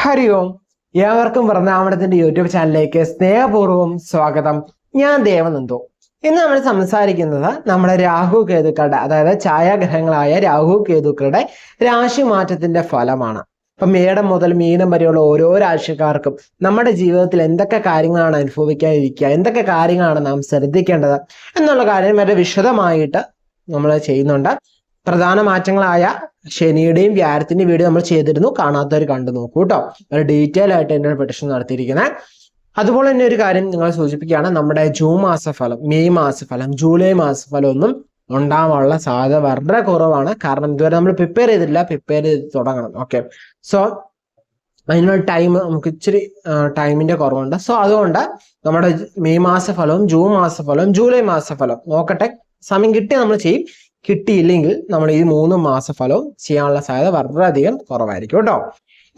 ഹരി ഓം. ഏവർക്കും വൃന്ദാവനത്തിന്റെ യൂട്യൂബ് ചാനലിലേക്ക് സ്നേഹപൂർവ്വം സ്വാഗതം. ഞാൻ ദേവനന്ദു. ഇന്ന് നമ്മൾ സംസാരിക്കുന്നത് നമ്മുടെ രാഹു കേതുക്കളുടെ, അതായത് ഛായാഗ്രഹങ്ങളായ രാഹു കേതുക്കളുടെ രാശി മാറ്റത്തിന്റെ ഫലമാണ്. ഇപ്പൊ മേടം മുതൽ മീനം വരെയുള്ള ഓരോ രാശിക്കാർക്കും നമ്മുടെ ജീവിതത്തിൽ എന്തൊക്കെ കാര്യങ്ങളാണ് അനുഭവിക്കാതിരിക്കുക, എന്തൊക്കെ കാര്യങ്ങളാണ് നാം ശ്രദ്ധിക്കേണ്ടത് എന്നുള്ള കാര്യം വളരെ വിശദമായിട്ട് നമ്മൾ ചെയ്യുന്നുണ്ട്. പ്രധാന മാറ്റങ്ങളായ ശനിയുടെയും വ്യാഴത്തിന്റെയും വീഡിയോ നമ്മൾ ചെയ്തിരുന്നു. കാണാത്തവർ കണ്ടു നോക്കൂ കേട്ടോ. വളരെ ഡീറ്റെയിൽ ആയിട്ട് എൻ്റെ പ്രഡിക്ഷൻ നടത്തിയിരിക്കുന്നത്. അതുപോലെ തന്നെ ഒരു കാര്യം നിങ്ങളെ സൂചിപ്പിക്കുകയാണ്, നമ്മുടെ ജൂൺ മാസഫലം, മെയ് മാസഫലം, ജൂലൈ മാസഫലം ഒന്നും ഉണ്ടാവാനുള്ള സാധ്യത വളരെ കുറവാണ്. കാരണം ഇതുവരെ നമ്മൾ പ്രിപ്പയർ ചെയ്തിട്ടില്ല, പ്രിപ്പയർ ചെയ്ത് തുടങ്ങണം. ഓക്കെ, സോ അതിനുള്ള ടൈം നമുക്ക് ഇച്ചിരി ടൈമിന്റെ കുറവുണ്ട്. സോ അതുകൊണ്ട് നമ്മുടെ മെയ് മാസഫലവും ജൂൺ മാസഫലവും ജൂലൈ മാസഫലം നോക്കട്ടെ. സമയം കിട്ടി നമ്മൾ ചെയ്യും, കിട്ടിയില്ലെങ്കിൽ നമ്മൾ ഈ 3 മാസഫലവും ചെയ്യാനുള്ള സാധ്യത വളരെയധികം കുറവായിരിക്കും കേട്ടോ.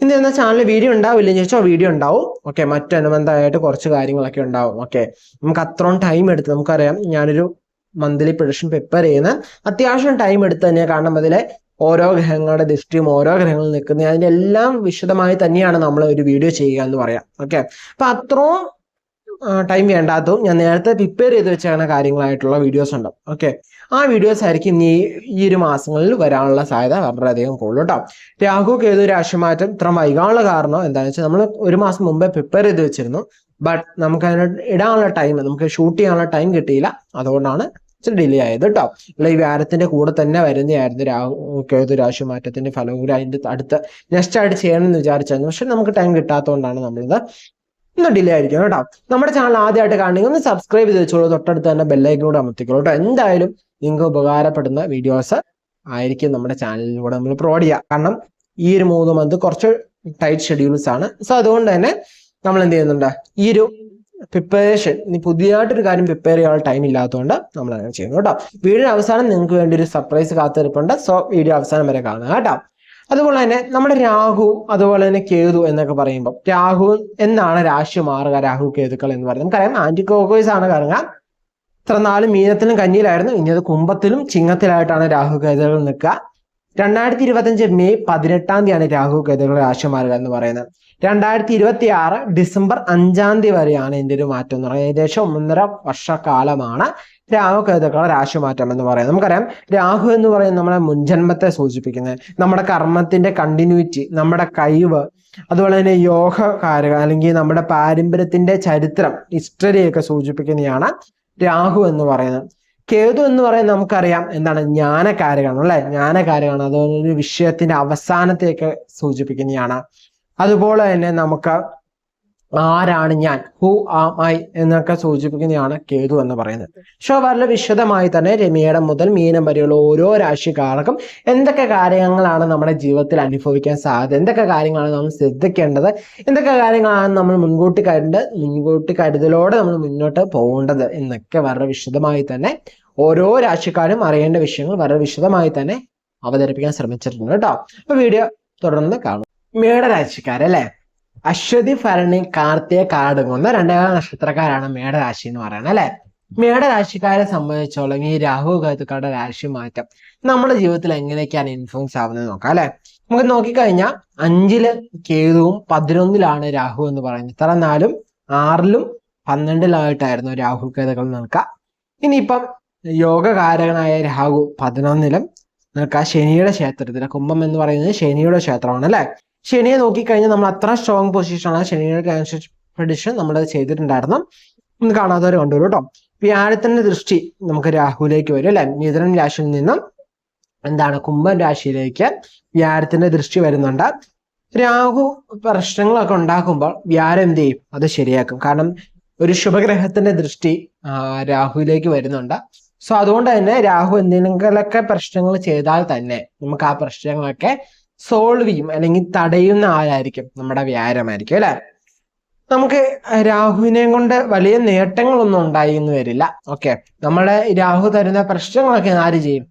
ഇന്ന് എന്ന ചാനലിൽ വീഡിയോ ഉണ്ടാവില്ലെന്ന് ചോദിച്ചാൽ വീഡിയോ ഉണ്ടാവും. ഓക്കെ, മറ്റനുബന്ധമായിട്ട് കുറച്ച് കാര്യങ്ങളൊക്കെ ഉണ്ടാവും. ഓക്കെ, നമുക്ക് അത്രയും ടൈം എടുത്ത്, നമുക്കറിയാം ഞാനൊരു മന്ത്ലി പ്രഡിക്ഷൻ പ്രിപ്പയർ ചെയ്യുന്ന അത്യാവശ്യം ടൈം എടുത്ത് തന്നെയാണ്. കാരണം അതിലെ ഓരോ ഗ്രഹങ്ങളുടെ ദൃഷ്ടിയും ഓരോ ഗ്രഹങ്ങളിൽ നിൽക്കുന്ന അതിൻ്റെ എല്ലാം വിശദമായി തന്നെയാണ് നമ്മൾ ഒരു വീഡിയോ ചെയ്യുക എന്ന് പറയാം. ഓക്കെ, അപ്പൊ അത്രയും ടൈം വേണ്ടാത്തതും ഞാൻ നേരത്തെ പ്രിപ്പയർ ചെയ്ത് വെച്ചാണ് കാര്യങ്ങളായിട്ടുള്ള വീഡിയോസ് ഉണ്ട്. ഓക്കെ, ആ വീഡിയോസ് ആയിരിക്കും ഈ ഒരു മാസങ്ങളിൽ വരാനുള്ള സാധ്യത വളരെയധികം കൂടുതൽ കേട്ടോ. രാഹു കേതു രാശിമാറ്റം ഇത്ര വൈകാനുള്ള കാരണം എന്താണെന്ന് വെച്ചാൽ നമ്മൾ ഒരു മാസം മുമ്പേ പ്രിപ്പയർ ചെയ്ത് വെച്ചിരുന്നു. ബട്ട് നമുക്ക് അതിന് ഇടാനുള്ള ടൈം, നമുക്ക് ഷൂട്ട് ചെയ്യാനുള്ള ടൈം കിട്ടിയില്ല. അതുകൊണ്ടാണ് ഇച്ചിരി ഡിലേ ആയത് കേട്ടോ. അല്ല, ഈ വാരത്തിന്റെ കൂടെ തന്നെ വരുന്നതായിരുന്നു രാഹു കേതു രാശിമാറ്റത്തിന്റെ ഫലം കൂടി അതിന്റെ അടുത്ത് നെക്സ്റ്റ് ആയിട്ട് ചെയ്യണമെന്ന് വിചാരിച്ചായിരുന്നു. പക്ഷെ നമുക്ക് ടൈം കിട്ടാത്തതുകൊണ്ടാണ് നമ്മളിത് ഒന്ന് ഡിലേ ആയിരിക്കും കേട്ടോ. നമ്മുടെ ചാനൽ ആദ്യമായിട്ട് കാണണമെങ്കിൽ ഒന്ന് സബ്സ്ക്രൈബ് ചെയ്ത് വെച്ചോളൂ, തൊട്ടടുത്ത് തന്നെ ബെല്ലൈക്കനോട് അമർത്തിക്കോളൂ കേട്ടോ. എന്തായാലും നിങ്ങൾക്ക് ഉപകാരപ്പെടുന്ന വീഡിയോസ് ആയിരിക്കും നമ്മുടെ ചാനലിലൂടെ നമ്മൾ പ്രൊവൈഡ് ചെയ്യുക. കാരണം ഈ ഒരു 3 മന്ത് കുറച്ച് ടൈറ്റ് ഷെഡ്യൂൾസ് ആണ്. സോ അതുകൊണ്ട് തന്നെ നമ്മൾ എന്ത് ചെയ്യുന്നുണ്ട്, ഈ ഒരു പ്രിപ്പറേഷൻ, പുതിയതായിട്ടൊരു കാര്യം പ്രിപ്പയർ ചെയ്യാനുള്ള ടൈം ഇല്ലാത്തതുകൊണ്ട് നമ്മൾ അങ്ങനെ ചെയ്യുന്നു കേട്ടോ. വീഡിയോ അവസാനം നിങ്ങൾക്ക് വേണ്ടി ഒരു സർപ്രൈസ് കാത്തിരിപ്പുണ്ട്. സോ വീഡിയോ അവസാനം വരെ കാണുക കേട്ടോ. അതുപോലെ തന്നെ നമ്മുടെ രാഹു അതുപോലെ തന്നെ കേതു എന്നൊക്കെ പറയുമ്പോൾ, രാഹു എന്നാണ് രാശി മാറുക, രാഹു കേതുക്കൾ എന്ന് പറയുന്നത് നമുക്കറിയാം. ആന്റി ക്ലോക്ക്വൈസ് ആണ് കറങ്ങുക. ഇത്ര നാളും മീനത്തിലും കന്നിയിലായിരുന്നു, ഇനി അത് കുംഭത്തിലും ചിങ്ങത്തിലായിട്ടാണ് രാഹു കേതുക്കൾ നിൽക്കുക. 2025 മെയ് 18 രാഹു കേതുക്കൾ രാശി മാറുക എന്ന് പറയുന്നത്. 2026 ഡിസംബർ 5 വരെയാണ് ഇതിന്റെ ഒരു മാറ്റം എന്ന് പറയുന്നത്. ഏകദേശം 1.5 വർഷക്കാലമാണ് രാഹു കേതുക്കളുടെ രാശിമാറ്റം എന്ന് പറയുന്നത്. നമുക്കറിയാം, രാഹു എന്ന് പറയുന്നത് നമ്മുടെ മുൻജന്മത്തെ സൂചിപ്പിക്കുന്നത്, നമ്മുടെ കർമ്മത്തിന്റെ കണ്ടിന്യൂറ്റി, നമ്മുടെ കഴിവ്, അതുപോലെ തന്നെ യോഗകാരക അല്ലെങ്കിൽ നമ്മുടെ പാരമ്പര്യത്തിന്റെ ചരിത്രം, ഹിസ്റ്ററിയൊക്കെ സൂചിപ്പിക്കുന്നതാണ് രാഹു എന്ന് പറയുന്നത്. കേതു എന്ന് പറയുന്നത് നമുക്കറിയാം എന്താണ്, ജ്ഞാനകാരകാണ് അല്ലെ, ജ്ഞാനകാരകാണ്. അതുപോലെ ഒരു വിഷയത്തിന്റെ അവസാനത്തെയൊക്കെ സൂചിപ്പിക്കുന്നതാണ്. അതുപോലെ തന്നെ നമുക്ക് ആരാണ് ഞാൻ, ഹു ആം ഐ എന്നൊക്കെ സൂചിപ്പിക്കുന്നതാണ് കേതു എന്ന് പറയുന്നത്. പക്ഷെ വളരെ വിശദമായി തന്നെ മേടം മുതൽ മീനം വരെയുള്ള ഓരോ രാശിക്കാർക്കും എന്തൊക്കെ കാര്യങ്ങളാണ് നമ്മുടെ ജീവിതത്തിൽ അനുഭവിക്കാൻ സാധ്യത, എന്തൊക്കെ കാര്യങ്ങളാണ് നമ്മൾ ശ്രദ്ധിക്കേണ്ടത്, എന്തൊക്കെ കാര്യങ്ങളാണ് നമ്മൾ മുൻകൂട്ടി കരുതലോടെ നമ്മൾ മുന്നോട്ട് പോകേണ്ടത് എന്നൊക്കെ വളരെ വിശദമായി തന്നെ ഓരോ രാശിക്കാരും അറിയേണ്ട വിഷയങ്ങൾ വളരെ വിശദമായി തന്നെ അവതരിപ്പിക്കാൻ ശ്രമിച്ചിട്ടുണ്ട് കേട്ടോ. അപ്പൊ വീഡിയോ തുടർന്ന് കാണും. മേടരാശിക്കാരല്ലേ, അശ്വതി, ഭരണി, കാർത്തിക, കാടുകൊന്ന 2 നക്ഷത്രക്കാരാണ് മേടരാശി എന്ന് പറയുന്നത് അല്ലെ. മേടരാശിക്കാരെ സംബന്ധിച്ചോളം ഈ രാഹു കേതുക്കളുടെ രാശി മാറ്റം നമ്മുടെ ജീവിതത്തിൽ എങ്ങനെയൊക്കെയാണ് ഇൻഫ്ലുവൻസ് ആവുന്നത് നോക്കാം അല്ലെ. നമുക്ക് നോക്കിക്കഴിഞ്ഞാൽ 5 കേതുവും 11 രാഹു എന്ന് പറയുന്നത്. ഇത്ര 4, 6, 12 രാഹു കേതുക്കൾ നിൽക്കുക. ഇനിയിപ്പം യോഗകാരകനായ രാഹു 11 നിൽക്കുക. ശനിയുടെ ക്ഷേത്രത്തിൽ, കുംഭം എന്ന് പറയുന്നത് ശനിയുടെ ക്ഷേത്രമാണ് അല്ലെ. ശനിയെ നോക്കിക്കഴിഞ്ഞാൽ നമ്മൾ അത്ര സ്ട്രോങ് പൊസിഷനാണ്. ശനിയുടെ പ്രഡിക്ഷൻ നമ്മൾ ചെയ്തിട്ടുണ്ടായിരുന്നു, ഒന്ന് കാണാത്തവർ കണ്ടുവരും കേട്ടോ. വ്യാഴത്തിന്റെ ദൃഷ്ടി നമുക്ക് രാഹുലേക്ക് വരും അല്ലെ. മിഥുനം രാശിയിൽ നിന്നും എന്താണ് കുംഭം രാശിയിലേക്ക് വ്യാഴത്തിന്റെ ദൃഷ്ടി വരുന്നുണ്ട്. രാഹു പ്രശ്നങ്ങളൊക്കെ ഉണ്ടാക്കുമ്പോൾ വ്യാഴം എന്ത് ചെയ്യും, അത് ശരിയാക്കും. കാരണം ഒരു ശുഭഗ്രഹത്തിന്റെ ദൃഷ്ടി രാഹുവിലേക്ക് വരുന്നുണ്ട്. സോ അതുകൊണ്ട് തന്നെ രാഹു എന്തെങ്കിലുമൊക്കെ പ്രശ്നങ്ങൾ ചെയ്താൽ തന്നെ നമുക്ക് ആ പ്രശ്നങ്ങളൊക്കെ സോൾവ് ചെയ്യും, അല്ലെങ്കിൽ തടയുന്ന ആരായിരിക്കും, നമ്മുടെ വ്യാഴമായിരിക്കും അല്ലെ. നമുക്ക് രാഹുവിനെ കൊണ്ട് വലിയ നേട്ടങ്ങളൊന്നും ഉണ്ടായി എന്ന് വരില്ല. ഓക്കെ, നമ്മുടെ രാഹു തരുന്ന പ്രശ്നങ്ങളൊക്കെ ആര് ചെയ്യും,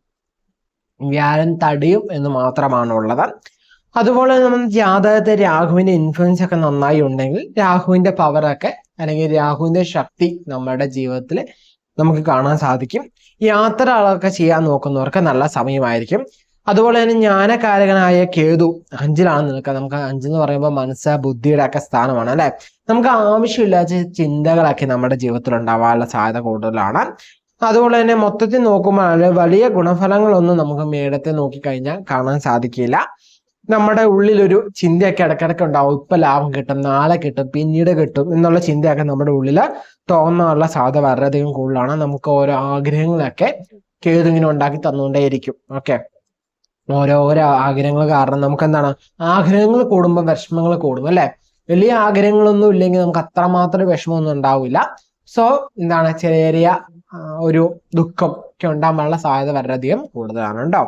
വ്യാഴം തടയും എന്ന് മാത്രമാണ് ഉള്ളത്. അതുപോലെ നമ്മൾ ജാതകത്തെ രാഹുവിന്റെ ഇൻഫ്ലുവൻസ് ഒക്കെ നന്നായി ഉണ്ടെങ്കിൽ രാഹുവിന്റെ പവറൊക്കെ അല്ലെങ്കിൽ രാഹുവിന്റെ ശക്തി നമ്മുടെ ജീവിതത്തിൽ നമുക്ക് കാണാൻ സാധിക്കും. യാത്രകളൊക്കെ ചെയ്യാൻ നോക്കുന്നവർക്ക് നല്ല സമയമായിരിക്കും. അതുപോലെ തന്നെ ജ്ഞാനകാരകനായ കേതു 5ലാണ് നിൽക്കുക. നമുക്ക് 5 എന്ന് പറയുമ്പോൾ മനസ്സ് ബുദ്ധിയുടെ ഒക്കെ സ്ഥാനമാണ് അല്ലെ. നമുക്ക് ആവശ്യമില്ലാത്ത ചിന്തകളൊക്കെ നമ്മുടെ ജീവിതത്തിൽ ഉണ്ടാവാനുള്ള സാധ്യത കൂടുതലാണ്. അതുപോലെ തന്നെ മൊത്തത്തിൽ നോക്കുമ്പോൾ വലിയ ഗുണഫലങ്ങളൊന്നും നമുക്ക് മേടത്തെ നോക്കിക്കഴിഞ്ഞാൽ കാണാൻ സാധിക്കില്ല. നമ്മുടെ ഉള്ളിലൊരു ചിന്തയൊക്കെ ഇടയ്ക്കിടയ്ക്ക് ഉണ്ടാവും. ഇപ്പൊ ലാഭം കിട്ടും, നാളെ കിട്ടും, പിന്നീട് കിട്ടും എന്നുള്ള ചിന്തയൊക്കെ നമ്മുടെ ഉള്ളിൽ തോന്നാനുള്ള സാധ്യത വളരെയധികം കൂടുതലാണ്. നമുക്ക് ഓരോ ആഗ്രഹങ്ങളൊക്കെ കേതു ഇങ്ങനെ ഉണ്ടാക്കി തന്നുകൊണ്ടേയിരിക്കും. ഓക്കെ, ഓരോരോ ആഗ്രഹങ്ങൾ കാരണം നമുക്ക് എന്താണ്, ആഗ്രഹങ്ങൾ കൂടുമ്പോൾ വിഷമങ്ങൾ കൂടും അല്ലെ. വലിയ ആഗ്രഹങ്ങളൊന്നും ഇല്ലെങ്കിൽ നമുക്ക് അത്രമാത്രം വിഷമമൊന്നും ഉണ്ടാവില്ല. സോ എന്താണ്, ചെറിയ ഒരു ദുഃഖം ഒക്കെ ഉണ്ടാകാനുള്ള സാധ്യത വളരെയധികം കൂടുതലാണ് കേട്ടോ.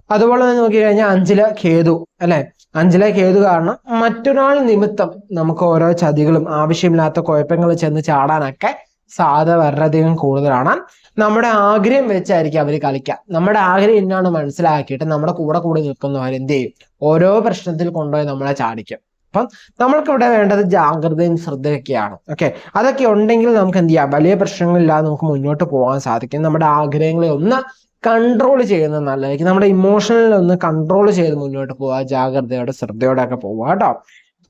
അതുപോലെ തന്നെ നോക്കിക്കഴിഞ്ഞാൽ 5ലെ കേതു അല്ലെ. 5ലെ കേതു കാരണം മറ്റൊരാൾ നിമിത്തം നമുക്ക് ഓരോ ചതികളും ആവശ്യമില്ലാത്ത കുഴപ്പങ്ങൾ ചെന്ന് ചാടാനൊക്കെ സാധ്യത വളരെയധികം കൂടുതലാണ്. നമ്മുടെ ആഗ്രഹം വെച്ചായിരിക്കും അവർ കളിക്കുക. നമ്മുടെ ആഗ്രഹം എന്നാണ് മനസ്സിലാക്കിയിട്ട് നമ്മുടെ കൂടെ നിൽക്കുന്നവർ എന്ത് ചെയ്യും, ഓരോ പ്രശ്നത്തിൽ കൊണ്ടുപോയി നമ്മളെ ചാടിക്കും. അപ്പം നമ്മൾക്കിവിടെ വേണ്ടത് ജാഗ്രതയും ശ്രദ്ധയൊക്കെയാണ്. ഓക്കെ, അതൊക്കെ ഉണ്ടെങ്കിൽ നമുക്ക് എന്ത് ചെയ്യാം, വലിയ പ്രശ്നങ്ങളില്ലാതെ നമുക്ക് മുന്നോട്ട് പോകാൻ സാധിക്കും. നമ്മുടെ ആഗ്രഹങ്ങളെ ഒന്ന് കൺട്രോൾ ചെയ്യുന്നത് നല്ലതായിരിക്കും. നമ്മുടെ ഇമോഷണലിൽ ഒന്ന് കൺട്രോൾ ചെയ്ത് മുന്നോട്ട് പോവുക, ജാഗ്രതയോടെ ശ്രദ്ധയോടെ ഒക്കെ പോവുക കേട്ടോ.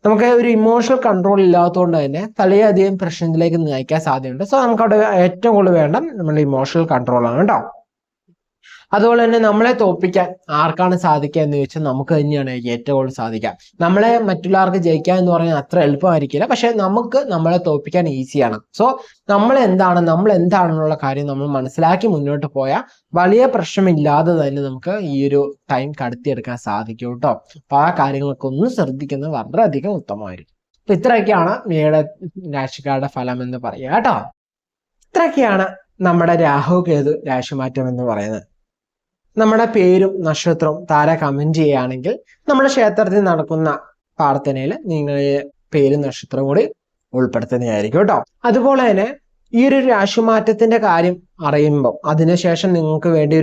നമുക്ക് ഒരു ഇമോഷണൽ കൺട്രോൾ ഇല്ലാത്തതുകൊണ്ട് തന്നെ വളരെയധികം പ്രശ്നത്തിലേക്ക് നയിക്കാൻ സാധ്യതയുണ്ട്. സോ നമുക്കവിടെ ഏറ്റവും കൂടുതൽ വേണ്ട നമ്മുടെ ഇമോഷണൽ കൺട്രോൾ ആണ് കേട്ടോ. അതുപോലെ തന്നെ നമ്മളെ തോൽപ്പിക്കാൻ ആർക്കാണ് സാധിക്കുക എന്ന് ചോദിച്ചാൽ നമുക്ക് തന്നെയാണ് ഏറ്റവും കൂടുതൽ സാധിക്കുക. നമ്മളെ മറ്റുള്ളവർക്ക് ജയിക്കുക എന്ന് പറഞ്ഞാൽ അത്ര എളുപ്പമായിരിക്കില്ല, പക്ഷെ നമുക്ക് നമ്മളെ തോൽപ്പിക്കാൻ ഈസിയാണ്. സോ നമ്മൾ എന്താണെന്നുള്ള കാര്യം നമ്മൾ മനസ്സിലാക്കി മുന്നോട്ട് പോയാൽ വലിയ പ്രശ്നമില്ലാതെ തന്നെ നമുക്ക് ഈ ഒരു ടൈം കടത്തിയെടുക്കാൻ സാധിക്കും കേട്ടോ. അപ്പൊ ആ കാര്യങ്ങളൊക്കെ ഒന്ന് ശ്രദ്ധിക്കുന്നത് വളരെയധികം ഉത്തമമായിരിക്കും. അപ്പൊ ഇത്രയൊക്കെയാണ് മേട രാശിക്കാരുടെ ഫലം എന്ന് പറയുക കേട്ടോ. ഇത്രയൊക്കെയാണ് നമ്മുടെ രാഹു കേതു രാശിമാറ്റം എന്ന് പറയുന്നത്. നമ്മുടെ പേരും നക്ഷത്രവും താര കമന്റ് ചെയ്യുകയാണെങ്കിൽ നമ്മുടെ ക്ഷേത്രത്തിൽ നടക്കുന്ന പ്രാർത്ഥനയിൽ നിങ്ങളുടെ പേരും നക്ഷത്രവും കൂടി ഉൾപ്പെടുത്തുന്നതായിരിക്കും കേട്ടോ. അതുപോലെ തന്നെ ഈ ഒരു രാശിമാറ്റത്തിന്റെ കാര്യം അറിയുമ്പോൾ അതിനുശേഷം നിങ്ങൾക്ക് വേണ്ടി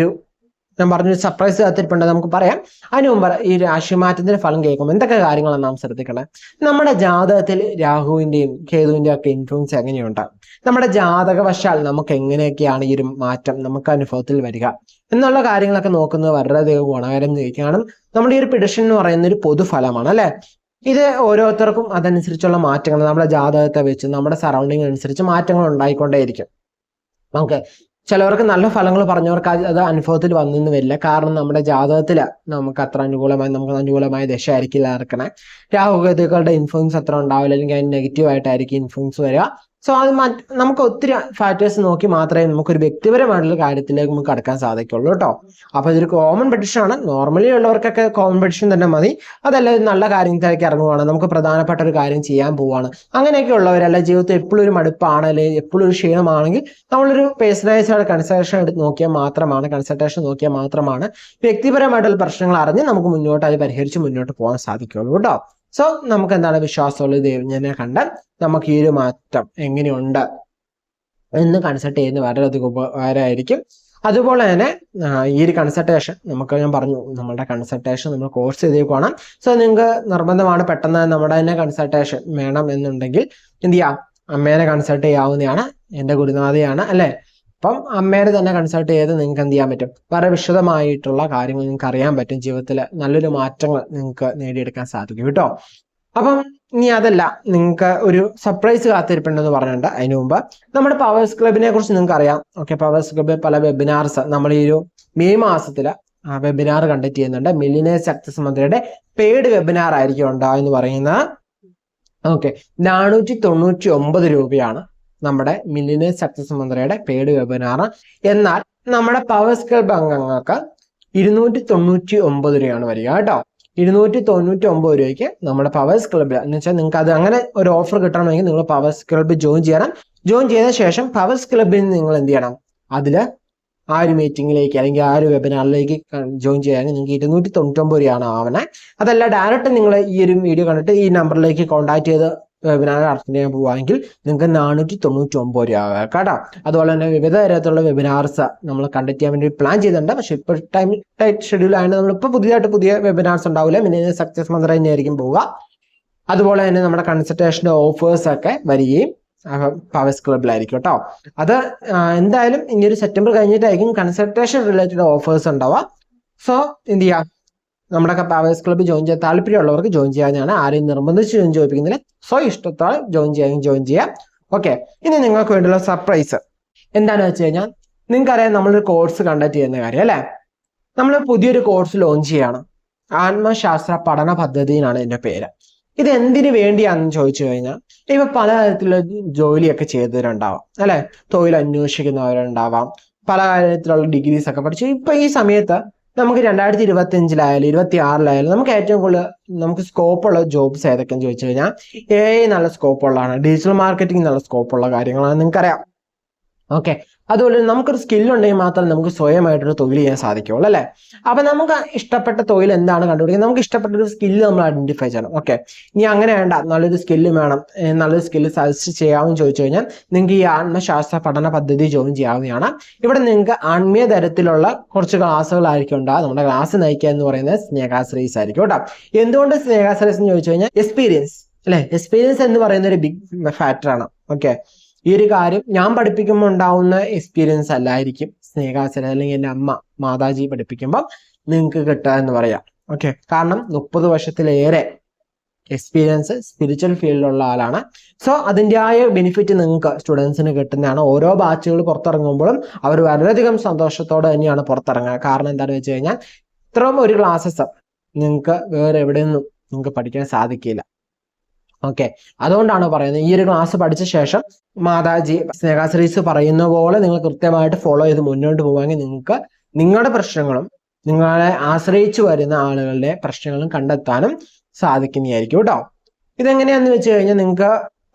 ഞാൻ പറഞ്ഞൊരു സർപ്രൈസ് കാത്തിരിപ്പുണ്ട്, നമുക്ക് പറയാം. അതിന് മുമ്പ് ഈ രാശിമാറ്റത്തിന്റെ ഫലം കേൾക്കുമ്പോൾ എന്തൊക്കെ കാര്യങ്ങളാണ് നാം ശ്രദ്ധിക്കണം. നമ്മുടെ ജാതകത്തിൽ രാഹുവിന്റെയും കേതുവിന്റെയും ഒക്കെ ഇൻഫ്ലുവൻസ് എങ്ങനെയുണ്ട്, നമ്മുടെ ജാതകവശാൽ നമുക്ക് എങ്ങനെയൊക്കെയാണ് ഈ ഒരു മാറ്റം നമുക്ക് അനുഭവത്തിൽ വരിക എന്നുള്ള കാര്യങ്ങളൊക്കെ നോക്കുന്നത് വളരെയധികം ഗുണകരം ചെയ്യിക്കണം. നമ്മുടെ ഈ ഒരു പ്രിഡിക്ഷൻ എന്ന് പറയുന്ന ഒരു പൊതുഫലമാണ് അല്ലെ. ഇത് ഓരോരുത്തർക്കും അതനുസരിച്ചുള്ള മാറ്റങ്ങൾ നമ്മുടെ ജാതകത്തെ വെച്ച് നമ്മുടെ സറൗണ്ടിങ് അനുസരിച്ച് മാറ്റങ്ങൾ ഉണ്ടായിക്കൊണ്ടേയിരിക്കും. നമുക്ക് ചിലവർക്ക് നല്ല ഫലങ്ങൾ പറഞ്ഞവർക്ക് അത് അനുഭവത്തിൽ വന്നെന്ന് വരില്ല. കാരണം നമ്മുടെ ജാതകത്തിൽ നമുക്ക് അത്ര അനുകൂലമായ ദശ ആയിരിക്കില്ല നടക്കണേ. രാഹുകേതുക്കളുടെ ഇൻഫ്ലുവൻസ് അത്ര ഉണ്ടാവില്ല, അല്ലെങ്കിൽ അതിന് നെഗറ്റീവ് ആയിട്ടായിരിക്കും ഇൻഫ്ലുവൻസ് വരിക. സോ അത് നമുക്ക് ഒത്തിരി ഫാക്ടേഴ്സ് നോക്കി മാത്രമേ നമുക്കൊരു വ്യക്തിപരമായിട്ടുള്ള കാര്യത്തിലേക്ക് നമുക്ക് കടക്കാൻ സാധിക്കുള്ളൂ കേട്ടോ. അപ്പൊ ഇതൊരു കോമൺ പെഡിഷൻ ആണ്. നോർമലി ഉള്ളവർക്കൊക്കെ കോമൺ പെഡിഷൻ തന്നെ മതി. അതല്ല നല്ല കാര്യത്തിലേക്ക് ഇറങ്ങുവാണ്, നമുക്ക് പ്രധാനപ്പെട്ട ഒരു കാര്യം ചെയ്യാൻ പോവാണ്, അങ്ങനെയൊക്കെ ഉള്ളവരല്ല ജീവിതത്തിൽ എപ്പോഴും ഒരു മടുപ്പാണ് അല്ലെങ്കിൽ എപ്പോഴും ഒരു ക്ഷീണമാണെങ്കിൽ നമ്മളൊരു പേഴ്സണലൈസ്ഡ് കൺസൾട്ടേഷൻ നോക്കിയാൽ മാത്രമാണ് വ്യക്തിപരമായിട്ടുള്ള പ്രശ്നങ്ങൾ അറിഞ്ഞ് നമുക്ക് മുന്നോട്ട് അത് പരിഹരിച്ച് മുന്നോട്ട് പോകാൻ സാധിക്കുള്ളൂ കേട്ടോ. സോ നമുക്ക് എന്താണ് വിശ്വാസമുള്ള ദൈവജ്ഞനെ കണ്ട് നമുക്ക് ഈ ഒരു മാറ്റം എങ്ങനെയുണ്ട് എന്ന് കൺസൾട്ട് ചെയ്യുന്ന വളരെയധികം ഉപകാരമായിരിക്കും. അതുപോലെ തന്നെ ഈ ഒരു കൺസൾട്ടേഷൻ ഞാൻ പറഞ്ഞു നമ്മുടെ കൺസൾട്ടേഷൻ നമ്മൾ കോഴ്സ് ചെയ്തേക്കുവാണ്. സോ നിങ്ങൾക്ക് നിർബന്ധമാണ് പെട്ടെന്ന് നമ്മുടെ തന്നെ കൺസൾട്ടേഷൻ വേണം എന്നുണ്ടെങ്കിൽ എന്ത് ചെയ്യാം, അമ്മേനെ കൺസൾട്ട് ചെയ്യാവുന്നതാണ്. എൻ്റെ ഗുരുനാഥയാണ് അല്ലെ. അപ്പം അമ്മേനെ തന്നെ കൺസൾട്ട് ചെയ്ത് നിങ്ങൾക്ക് എന്ത് ചെയ്യാൻ പറ്റും, വളരെ വിശദമായിട്ടുള്ള കാര്യങ്ങൾ നിങ്ങൾക്ക് അറിയാൻ പറ്റും. ജീവിതത്തിൽ നല്ലൊരു മാറ്റങ്ങൾ നിങ്ങൾക്ക് നേടിയെടുക്കാൻ സാധിക്കും കേട്ടോ. അപ്പം ഇനി അതല്ല, നിങ്ങൾക്ക് ഒരു സർപ്രൈസ് കാത്തിരിപ്പുണ്ടെന്ന് പറഞ്ഞിട്ടുണ്ട്. അതിന് മുമ്പ് നമ്മുടെ പവേഴ്സ് ക്ലബിനെ കുറിച്ച് നിങ്ങൾക്ക് അറിയാം. ഓക്കെ, പവേഴ്സ് ക്ലബ് പല വെബിനാർസ് നമ്മൾ ഈ ഒരു മെയ് മാസത്തിൽ വെബിനാർ കണ്ടക്ട് ചെയ്യുന്നുണ്ട്. മില്ലിയനേഴ്സ് സക്സസ് മന്ത്രിയുടെ പെയ്ഡ് വെബിനാർ ആയിരിക്കും ഉണ്ടാവെന്ന് പറയുന്നത്. ഓക്കെ, 499 രൂപയാണ് നമ്മുടെ മില്ലിയനേഴ്സ് സക്സസ് മന്ത്രിയുടെ പെയ്ഡ് വെബിനാർ. എന്നാൽ നമ്മുടെ പവേഴ്സ് ക്ലബ് അംഗങ്ങൾക്ക് 299 രൂപയാണ് വരിക കേട്ടോ. 299 രൂപയ്ക്ക് നമ്മുടെ പവേഴ്സ് ക്ലബ്ബിൽ എന്ന് വെച്ചാൽ നിങ്ങൾക്ക് അത് അങ്ങനെ ഒരു ഓഫർ കിട്ടണമെങ്കിൽ നിങ്ങൾ പവേഴ്സ് ക്ലബ്ബ് ജോയിൻ ചെയ്യണം. ജോയിൻ ചെയ്ത ശേഷം പവേഴ്സ് ക്ലബ്ബിൽ നിങ്ങൾ എന്ത് ചെയ്യണം, അതിൽ ആ ഒരു മീറ്റിംഗിലേക്ക് അല്ലെങ്കിൽ ആ ഒരു വെബിനാറിലേക്ക് ജോയിൻ ചെയ്യാൻ നിങ്ങൾക്ക് 299 രൂപയാണ് ആവണേ. അതല്ല ഡയറക്റ്റ് നിങ്ങൾ ഈ ഒരു വീഡിയോ കണ്ടിട്ട് ഈ നമ്പറിലേക്ക് കോൺടാക്ട് ചെയ്ത് വെബിനാർ അറ്റൻഡ് ചെയ്യാൻ പോവുകയാണെങ്കിൽ നിങ്ങൾക്ക് 499 രൂപ കേട്ടോ. അതുപോലെ തന്നെ വിവിധ തരത്തിലുള്ള വെബിനാർസ് നമ്മൾ കണ്ടക്ട് ചെയ്യാൻ വേണ്ടി പ്ലാൻ ചെയ്തിട്ടുണ്ട്. പക്ഷെ ഇപ്പോൾ ടൈറ്റ് ഷെഡ്യൂൾ ആയതുകൊണ്ട് നമ്മളിപ്പോൾ പുതിയ വെബിനാർസ് ഉണ്ടാവില്ല. പിന്നെ സക്സസ് മന്ത്ര തന്നെയായിരിക്കും പോവുക. അതുപോലെ തന്നെ നമ്മുടെ കൺസൾട്ടേഷൻ്റെ ഓഫേഴ്സ് ഒക്കെ വരികയും പവേഴ്സ് ക്ലബിലായിരിക്കും കേട്ടോ. അത് എന്തായാലും ഇനി ഒരു സെപ്റ്റംബർ കഴിഞ്ഞിട്ടായിരിക്കും കൺസൾട്ടേഷൻ റിലേറ്റഡ് ഓഫേഴ്സ് ഉണ്ടാവുക. സോ എന്ത് ചെയ്യാം, നമ്മുടെ കപ്പാവേഴ്സ് ക്ലബ്ബ് ജോയിൻ ചെയ്യാൻ താല്പര്യമുള്ളവർക്ക് ജോയിൻ ചെയ്യാനാണ്. ആരെയും നിർബന്ധിച്ച് ജോയിൻ ചെയ്യിപ്പിക്കുന്നില്ല. സോ ഇഷ്ടത്തോടെ ജോയിൻ ചെയ്യാം. ഓക്കെ, ഇനി നിങ്ങൾക്ക് വേണ്ടിയുള്ള സർപ്രൈസ് എന്താണെന്ന് വെച്ച് കഴിഞ്ഞാൽ, നിങ്ങൾക്കറിയാം നമ്മളൊരു കോഴ്സ് കണ്ടക്ട് ചെയ്യുന്ന കാര്യം അല്ലേ. നമ്മൾ പുതിയൊരു കോഴ്സ് ലോഞ്ച് ചെയ്യണം. ആത്മശാസ്ത്ര പഠന പദ്ധതി എന്നാണ് ഇതിന്റെ പേര്. ഇത് എന്തിനു വേണ്ടിയാണെന്ന് ചോദിച്ചു കഴിഞ്ഞാൽ, ഇപ്പൊ പലതരത്തിലുള്ള ജോലിയൊക്കെ ചെയ്തവരുണ്ടാവാം അല്ലെ, തൊഴിൽ അന്വേഷിക്കുന്നവരുണ്ടാവാം, പല കാര്യത്തിലുള്ള ഡിഗ്രീസ് ഒക്കെ പഠിച്ചു. ഇപ്പൊ ഈ സമയത്ത് നമുക്ക് 2025-ലായാലും 2026-ലായാലും നമുക്ക് ഏറ്റവും കൂടുതൽ നമുക്ക് സ്കോപ്പുള്ള ജോബ്സ് ഏതൊക്കെയെന്ന് ചോദിച്ചു കഴിഞ്ഞാൽ, AI നല്ല സ്കോപ്പുള്ളതാണ്, ഡിജിറ്റൽ മാർക്കറ്റിംഗ് നല്ല സ്കോപ്പുള്ള കാര്യങ്ങളാണ്, നിങ്ങൾക്കറിയാം. ഓക്കെ, അതുപോലെ നമുക്കൊരു സ്കില്ലുണ്ടെങ്കിൽ മാത്രമേ നമുക്ക് സ്വയമായിട്ടൊരു തൊഴിൽ ചെയ്യാൻ സാധിക്കുള്ളൂ അല്ലേ. അപ്പൊ നമുക്ക് ഇഷ്ടപ്പെട്ട തൊഴിൽ എന്താണ് കണ്ടുപിടിക്കുന്നത്, നമുക്ക് ഇഷ്ടപ്പെട്ട ഒരു സ്കില്ല് നമ്മൾ ഐഡന്റിഫൈ ചെയ്യണം. ഓക്കെ, ഇനി അങ്ങനെ വേണ്ട, നല്ലൊരു സ്കില്ല് വേണം, നല്ലൊരു സ്കില്ല് സജസ്റ്റ് ചെയ്യാമെന്ന് ചോദിച്ചു കഴിഞ്ഞാൽ നിങ്ങൾക്ക് ഈ ആത്മശാസ്ത്ര പഠന പദ്ധതി ജോയിൻ ചെയ്യാവുന്നതാണ്. ഇവിടെ നിങ്ങൾക്ക് ആത്മീയ തരത്തിലുള്ള കുറച്ച് ക്ലാസ്സുകളായിരിക്കും ഉണ്ടാകും. നമ്മുടെ ക്ലാസ് നയിക്കുക എന്ന് പറയുന്നത് സ്നേഹാശ്രയസ് ആയിരിക്കും കേട്ടോ. എന്തുകൊണ്ട് സ്നേഹാശ്രയസ് എന്ന് ചോദിച്ചു കഴിഞ്ഞാൽ, എക്സ്പീരിയൻസ് അല്ലെ, എക്സ്പീരിയൻസ് എന്ന് പറയുന്ന ഒരു ബിഗ് ഫാക്ടറാണ്. ഓക്കെ, ഈ ഒരു കാര്യം ഞാൻ പഠിപ്പിക്കുമ്പോൾ ഉണ്ടാവുന്ന എക്സ്പീരിയൻസ് അല്ലായിരിക്കും സ്നേഹാശ്രയം അല്ലെങ്കിൽ എൻ്റെ അമ്മ മാതാജി പഠിപ്പിക്കുമ്പോൾ നിങ്ങൾക്ക് കിട്ടുക എന്ന് പറയാം. ഓക്കെ, കാരണം 30 വർഷത്തിലേറെ എക്സ്പീരിയൻസ് സ്പിരിച്വൽ ഫീൽഡിലുള്ള ആളാണ്. സോ അതിൻ്റെതായ ബെനിഫിറ്റ് നിങ്ങൾക്ക് സ്റ്റുഡൻസിന് കിട്ടുന്നതാണ്. ഓരോ ബാച്ചുകൾ പുറത്തിറങ്ങുമ്പോഴും അവർ വളരെയധികം സന്തോഷത്തോടെ തന്നെയാണ് പുറത്തിറങ്ങുക. കാരണം എന്താണെന്ന് വെച്ച് കഴിഞ്ഞാൽ, ഇത്രയും ഒരു ക്ലാസ്സസ് നിങ്ങൾക്ക് വേറെ എവിടെ നിന്നും നിങ്ങൾക്ക് പഠിക്കാൻ സാധിക്കില്ല. ഓക്കെ, അതുകൊണ്ടാണ് പറയുന്നത് ഈ ഒരു ക്ലാസ് പഠിച്ച ശേഷം മാതാജി സ്നേഹാശ്രീസ് പറയുന്ന പോലെ നിങ്ങൾ കൃത്യമായിട്ട് ഫോളോ ചെയ്ത് മുന്നോട്ട് പോവുകയാണെങ്കിൽ നിങ്ങൾക്ക് നിങ്ങളുടെ പ്രശ്നങ്ങളും നിങ്ങളെ ആശ്രയിച്ചു വരുന്ന ആളുകളുടെ പ്രശ്നങ്ങളും കണ്ടെത്താനും സാധിക്കുന്നതായിരിക്കും കേട്ടോ. ഇതെങ്ങനെയാന്ന് വെച്ച് കഴിഞ്ഞാൽ, നിങ്ങൾക്ക്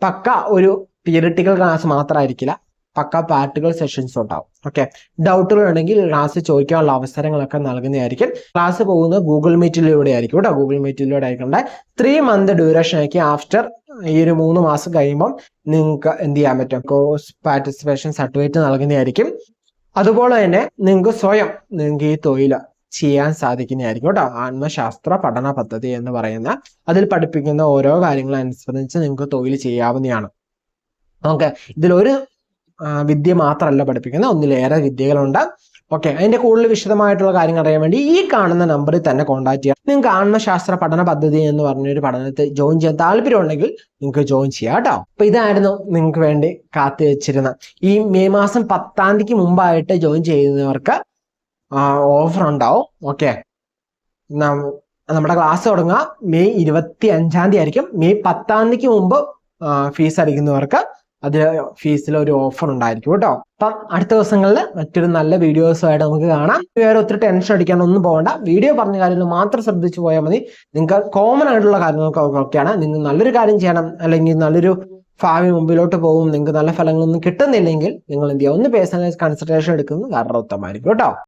പക്ക ഒരു തിയറിറ്റിക്കൽ ക്ലാസ് മാത്രമായിരിക്കില്ല, പക്ക പ്രാക്ടിക്കൽ സെഷൻസ് ഉണ്ടാവും. ഓക്കെ, ഡൗട്ടുകൾ ഉണ്ടെങ്കിൽ ക്ലാസ് ചോദിക്കാനുള്ള അവസരങ്ങളൊക്കെ നൽകുന്നതായിരിക്കും. ക്ലാസ് പോകുന്നത് ഗൂഗിൾ മീറ്റിലൂടെ ആയിരിക്കും കേട്ടോ. ഗൂഗിൾ മീറ്റിലൂടെ ആയിക്കൊണ്ട് 3 മന്ത് ഡ്യൂറേഷൻ ആക്കി ആഫ്റ്റർ ഈ ഒരു 3 മാസം കഴിയുമ്പം നിങ്ങൾക്ക് എന്ത് ചെയ്യാൻ പറ്റും, കോഴ്സ് പാർട്ടിസിപ്പേഷൻ സർട്ടിഫിക്കറ്റ് നൽകുന്നതായിരിക്കും. അതുപോലെ തന്നെ നിങ്ങൾക്ക് സ്വയം നിങ്ങൾക്ക് ഈ തൊഴിൽ ചെയ്യാൻ സാധിക്കുന്നതായിരിക്കും കേട്ടോ. ആത്മശാസ്ത്ര പഠന പദ്ധതി എന്ന് പറയുന്ന അതിൽ പഠിപ്പിക്കുന്ന ഓരോ കാര്യങ്ങളും അനുസരിച്ച് നിങ്ങൾക്ക് തൊഴിൽ ചെയ്യാവുന്നതാണ്. ഓക്കെ, ഇതിലൊരു വിദ്യ മാത്രമല്ല പഠിപ്പിക്കുന്നത്, ഒന്നിലേറെ വിദ്യകളുണ്ട്. ഓക്കെ, അതിന്റെ കൂടുതൽ വിശദമായിട്ടുള്ള കാര്യങ്ങൾ അറിയാൻ വേണ്ടി ഈ കാണുന്ന നമ്പറിൽ തന്നെ കോൺടാക്ട് ചെയ്യാം. നിങ്ങൾക്ക് ആത്മശാസ്ത്ര പഠന പദ്ധതി എന്ന് പറഞ്ഞൊരു പഠനത്തിൽ ജോയിൻ ചെയ്യാൻ താല്പര്യമുണ്ടെങ്കിൽ നിങ്ങൾക്ക് ജോയിൻ ചെയ്യാം കേട്ടോ. അപ്പൊ ഇതായിരുന്നു നിങ്ങൾക്ക് വേണ്ടി കാത്തു വെച്ചിരുന്ന ഈ മെയ് മാസം 10-ാം തീയതിക്ക് മുമ്പായിട്ട് ജോയിൻ ചെയ്യുന്നവർക്ക് ഓഫർ ഉണ്ടാവും. ഓക്കെ, നമ്മുടെ ക്ലാസ് തുടങ്ങുക മെയ് 25-ാം തീയതി ആയിരിക്കും. മെയ് 10-ാം തീയതിക്ക് മുമ്പ് ഫീസ് അടിക്കുന്നവർക്ക് അത് ഫീസിൽ ഒരു ഓഫർ ഉണ്ടായിരിക്കും കേട്ടോ. അപ്പം അടുത്ത ദിവസങ്ങളിൽ മറ്റൊരു നല്ല വീഡിയോസുമായിട്ട് നമുക്ക് കാണാം. വേറെ ഒത്തിരി ടെൻഷൻ അടിക്കാനൊന്നും പോകണ്ട, വീഡിയോ പറഞ്ഞ കാര്യങ്ങൾ മാത്രം ശ്രദ്ധിച്ചു പോയാൽ മതി. നിങ്ങൾക്ക് കോമൺ ആയിട്ടുള്ള കാര്യങ്ങൾക്കൊക്കെയാണ്. നിങ്ങൾ നല്ലൊരു കാര്യം ചെയ്യണം, അല്ലെങ്കിൽ നല്ലൊരു ഭാവി മുമ്പിലോട്ട് പോകും, നിങ്ങൾക്ക് നല്ല ഫലങ്ങളൊന്നും കിട്ടുന്നില്ലെങ്കിൽ നിങ്ങൾ എന്ത് ചെയ്യുക, ഒന്ന് പേഴ്സണലൈസ് കൺസൾട്ടേഷൻ എടുക്കുന്നത് വളരെ ഉത്തമമായിരിക്കും കേട്ടോ.